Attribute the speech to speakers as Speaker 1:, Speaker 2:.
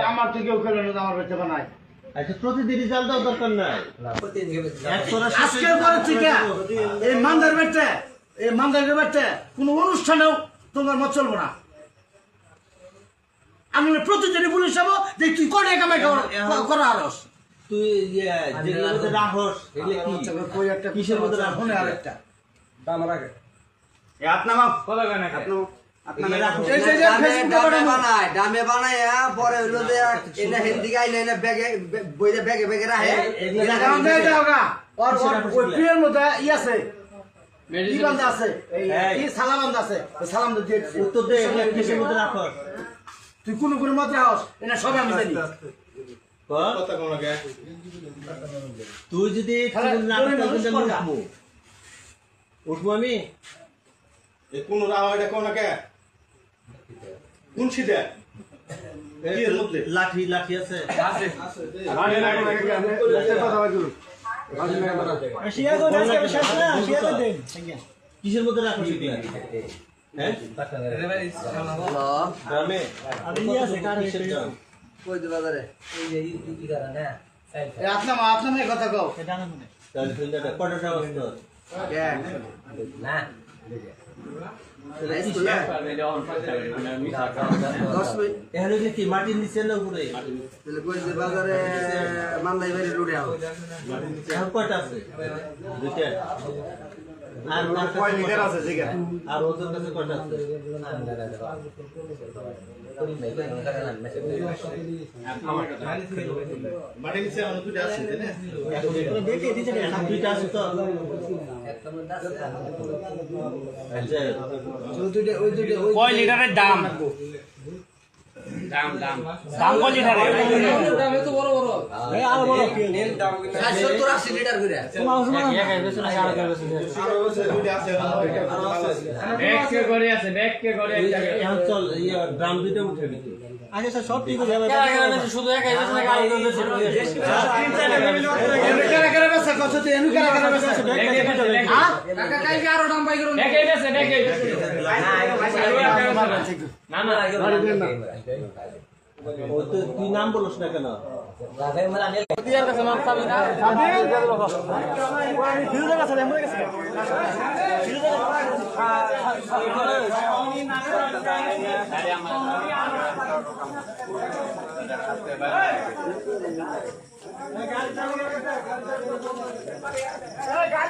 Speaker 1: আমার তো কেউ খেলো না, আমার বাচ্চা বানায়।
Speaker 2: আচ্ছা প্রতিদিন রেজাল্ট দাও দরকার নাই।
Speaker 1: আজকের পরে থেকে এই মান্দার বেটে কোনো অনুষ্ঠানেও তোমার মত চলবো না। আমি প্রতিদিনই পুলিশ যাবো যে তুই কোন কামাই করা আরস
Speaker 2: তুই যেগুলোর মধ্যে রাখস এগুলো কি কিসের মধ্যে রাখস?
Speaker 1: আরেকটা
Speaker 3: আমার আগে
Speaker 1: আপনার
Speaker 3: কথা কয় না
Speaker 4: ডামে বানায় পরে হইলো যে এটা হিন্দি গাইলে না ব্যাগে বইতে ব্যাগে ব্যাগে রাখে
Speaker 1: প্রিয়ের মধ্যে ই আছে বান্ধা আছে সালাম বান্ধা আছে সালাম
Speaker 2: উত্তর দে এগুলো কিসের মধ্যে রাখস?
Speaker 1: তুই কোন কোন মত রাখস এটা সব আমি জানি।
Speaker 2: তুই যদি উঠবো আমি
Speaker 5: কোন রাও এটা কোন কে কোন সিদা এর মধ্যে
Speaker 2: লাঠি লাঠি আছে কিসের মধ্যে রাখবি?
Speaker 1: আপনার কথা কও
Speaker 2: কটা এখানে কি মাটির নিচে না উপরে?
Speaker 4: বাজারে মান্দাই বাড়ি রুড়ে
Speaker 2: এখন কয়টা আছে? দুইটা। আর আর ওদের কাছে কয়টা আছে?
Speaker 5: মাটি নিচে আমার দুটো আছে না
Speaker 2: দুইটা আছে তো
Speaker 3: কয় লিটারের দাম দাম দাম দাম কয় লিটারের দাম তো বড় বড় এই আর বড় নীল দাম
Speaker 4: 70-80 লিটার করে
Speaker 3: ব্যাগ কে করে আছে ব্যাগ কে করে
Speaker 2: এখন চল ড্রাম দুইটা উঠে দিতে।
Speaker 3: আগে স্যার সব ঠিক হয়ে যাবে শুধু একাই বেশ না গাড়ি দিতেছে
Speaker 1: কারা কারা বেছে কত তুই এনু কারা কারা বেছে হ্যাঁ
Speaker 4: কাকা কালকে আরো দাম পাই করুন
Speaker 3: একাই বেছে একাই না না
Speaker 2: ও তো তুই নাম বলছ না কেন?
Speaker 3: দিয়ার কাছে নাম পাবি না ফিরোজের কাছে আমার কাছে গাড়ি